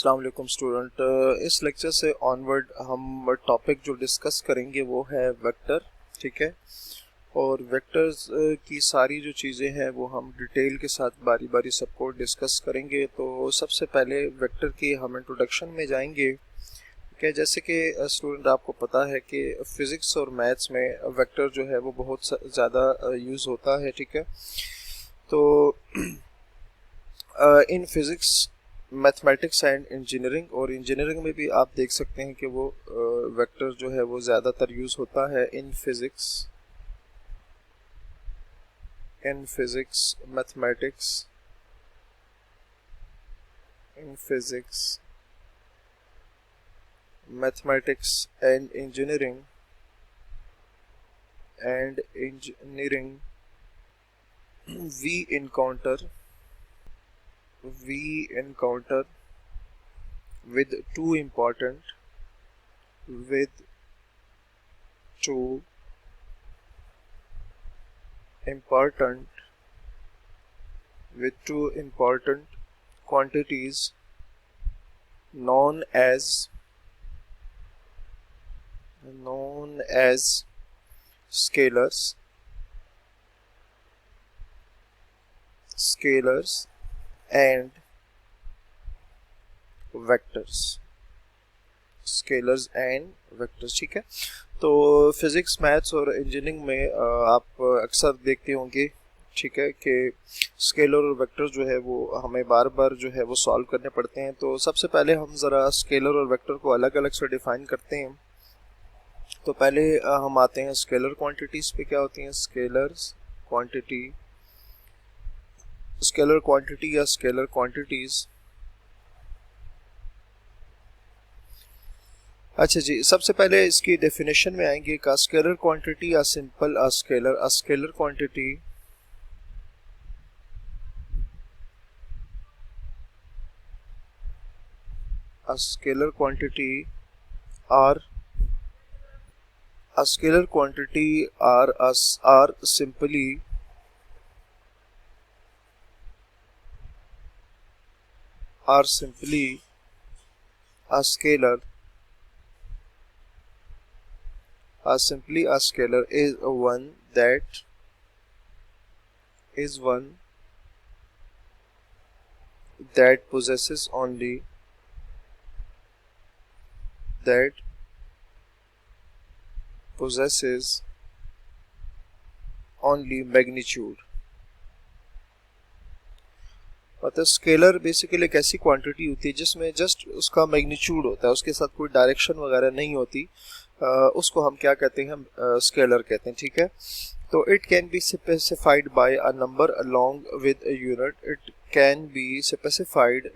अस्सलाम वालेकुम स्टूडेंट। इस लेक्चर से ऑनवर्ड हम टॉपिक जो डिस्कस करेंगे वो है वेक्टर। ठीक है, और वेक्टर्स की सारी जो चीज़ें हैं वो हम डिटेल के साथ बारी बारी सबको डिस्कस करेंगे। तो सबसे पहले वेक्टर की हम इंट्रोडक्शन में जाएंगे। ठीक है, जैसे कि स्टूडेंट आपको पता है कि फिज़िक्स और मैथ्स में वेक्टर जो है वो बहुत ज़्यादा यूज़ होता है। ठीक है, तो in physics mathematics and engineering, और इंजीनियरिंग में भी आप देख सकते हैं कि वो वेक्टर जो है वो ज़्यादातर यूज़ होता है in physics mathematics, in physics mathematics and engineering we encounter with two important quantities known as scalars and vectors. ठीक है, तो फिज़िक्स मैथ्स और इंजीनियरिंग में आप अक्सर देखते होंगे, ठीक है, कि स्केलर और वेक्टर जो है वो हमें बार बार जो है वो सॉल्व करने पड़ते हैं। तो सबसे पहले हम ज़रा स्केलर और वेक्टर को अलग अलग से डिफाइन करते हैं। तो पहले हम आते हैं स्केलर क्वांटिटीज़ पे। क्या होती हैं स्केलर क्वांटिटी या स्केलर क्वांटिटीज़? अच्छा जी, सबसे पहले इसकी डेफिनेशन में आएंगे का स्केलर क्वांटिटी या simple scalar quantity are simply a scalar is one that possesses only magnitude. मतलब स्केलर बेसिकली एक ऐसी क्वांटिटी होती है जिसमें जस्ट उसका मैग्नीट्यूड होता है, उसके साथ कोई डायरेक्शन वगैरह नहीं होती। उसको हम क्या कहते हैं? स्केलर कहते हैं। ठीक है, तो it can be specified by a number along with a unit. It can be specified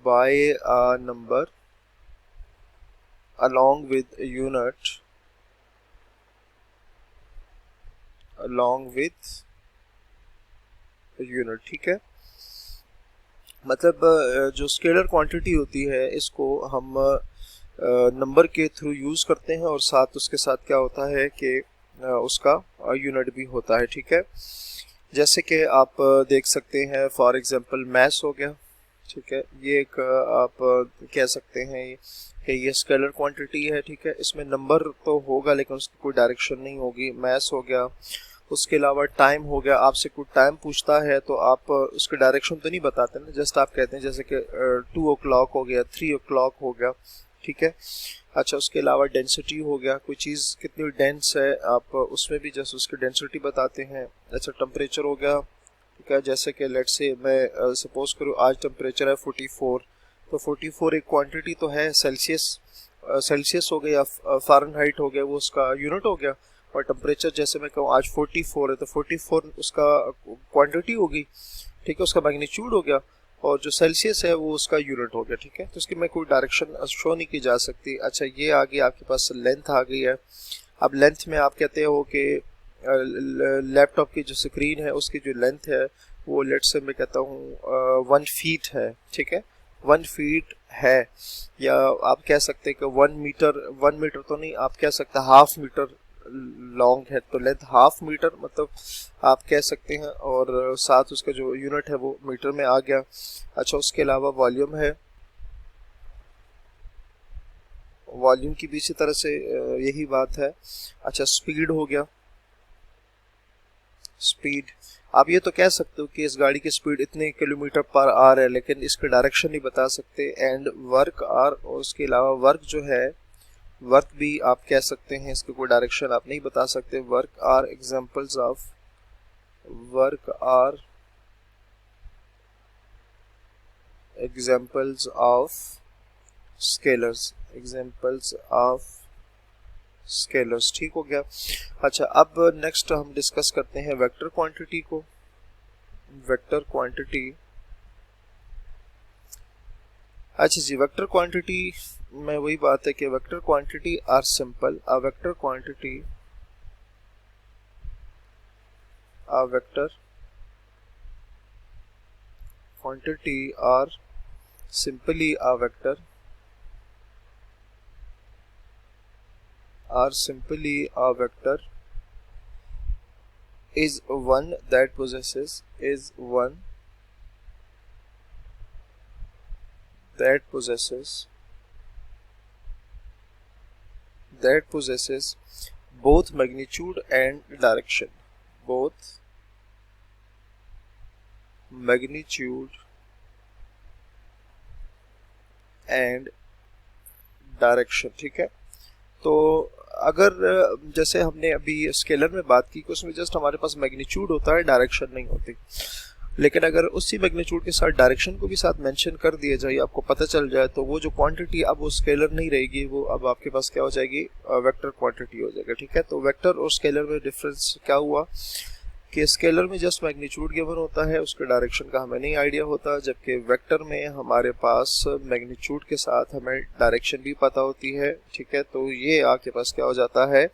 by a number along with a unit ठीक है, मतलब जो स्केलर क्वांटिटी होती है इसको हम नंबर के थ्रू यूज़ करते हैं, और साथ उसके साथ क्या होता है कि उसका यूनिट भी होता है। ठीक है, जैसे कि आप देख सकते हैं फॉर एग्जांपल मैथ्स हो गया। ठीक है, ये एक आप कह सकते हैं कि ये स्केलर क्वांटिटी है। ठीक है, इसमें नंबर तो होगा लेकिन उसकी कोई डायरेक्शन नहीं होगी। मैथ्स हो गया, उसके अलावा टाइम हो गया। आपसे कोई टाइम पूछता है तो आप उसकी डायरेक्शन तो नहीं बताते ना, जस्ट आप कहते हैं जैसे कि 2 o'clock हो गया, 3 o'clock हो गया। ठीक है, अच्छा, उसके अलावा डेंसिटी हो गया, कोई चीज़ कितनी डेंस है आप उसमें भी जस्ट उसकी डेंसिटी बताते हैं। अच्छा, टेम्परेचर हो गया। ठीक है, जैसे कि लेट्स से मैं सपोज करूँ आज टेम्परेचर है 44, तो 44 एक क्वांटिटी तो है। सेल्सियस हो गया, फ़ारेनहाइट हो गया, वो उसका यूनिट हो गया। और टेम्परेचर जैसे मैं कहूँ आज 44 है तो 44 उसका क्वांटिटी होगी। ठीक है, उसका मैग्नीट्यूड हो गया, और जो सेल्सियस है वो उसका यूनिट हो गया। ठीक है, तो उसकी मैं कोई डायरेक्शन शो नहीं की जा सकती। अच्छा, ये आ गई आपके पास लेंथ आ गई है। अब लेंथ में आप कहते हो कि लैपटॉप की जो स्क्रीन है उसकी जो लेंथ है वो लेट से मैं कहता हूँ 1 फीट है। ठीक है, 1 फीट है, या आप कह सकते हैं कि 1 मीटर तो नहीं, आप कह सकते हैं हाफ मीटर लॉन्ग है, तो लेंथ हाफ मीटर मतलब आप कह सकते हैं, और साथ उसका जो यूनिट है वो मीटर में आ गया। अच्छा, उसके अलावा वॉल्यूम है, वॉल्यूम की भी इसी तरह से यही बात है। अच्छा, स्पीड हो गया, स्पीड आप ये तो कह सकते हो कि इस गाड़ी की स्पीड इतने किलोमीटर पर आवर है, लेकिन इसकी डायरेक्शन नहीं बता सकते। एंड वर्क आर, और उसके अलावा वर्क जो है, वर्क भी आप कह सकते हैं, इसकी कोई डायरेक्शन आप नहीं बता सकते। Work are examples of, work are examples of scalars, examples of scalars, ठीक हो गया। अच्छा, अब नेक्स्ट हम डिस्कस करते हैं वेक्टर क्वांटिटी को। वेक्टर क्वांटिटी, अच्छा जी, वेक्टर क्वांटिटी में वही बात है कि vector quantity are simple, a vector quantity, a vector quantity are simply a vector, are simply a vector is one that possesses both magnitude and direction, both magnitude and direction, ठीक है। तो अगर जैसे हमने अभी स्केलर में बात की कि उसमें जस्ट हमारे पास मैग्नीट्यूड होता है, डायरेक्शन नहीं होती, लेकिन अगर उसी मैग्नीट्यूड के साथ डायरेक्शन को भी साथ मेंशन कर दिया जाए, आपको पता चल जाए, तो वो जो क्वांटिटी अब वो स्केलर नहीं रहेगी, वो अब आपके पास क्या हो जाएगी, वेक्टर क्वांटिटी हो जाएगा, ठीक है। तो वेक्टर और स्केलर में डिफरेंस क्या हुआ कि स्केलर में जस्ट मैग्नीट्यूड गिवन होता है, उसके डायरेक्शन का हमें नहीं आइडिया होता, जबकि वेक्टर में हमारे पास मैग्नीट्यूड के साथ हमें डायरेक्शन भी पता होती है, ठीक है। तो ये आपके पास क्या हो जाता है,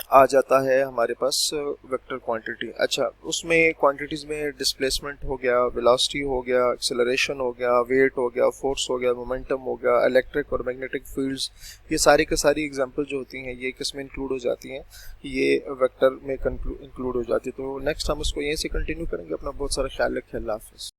आ जाता है हमारे पास वेक्टर क्वांटिटी। अच्छा, उसमें क्वांटिटीज में डिस्प्लेसमेंट हो गया, वेलोसिटी हो गया, एक्सेलरेशन हो गया, वेट हो गया, फोर्स हो गया, मोमेंटम हो गया, इलेक्ट्रिक और मैग्नेटिक फील्ड्स, ये सारी की सारी एग्जांपल जो होती हैं ये किसमें इंक्लूड हो जाती हैं, ये वेक्टर में इंक्लूड हो जाती है। तो नेक्स्ट हम उसको यहीं से कंटिन्यू करेंगे। अपना बहुत सारा ख्याल रखें, अल्लाह हाफिज़।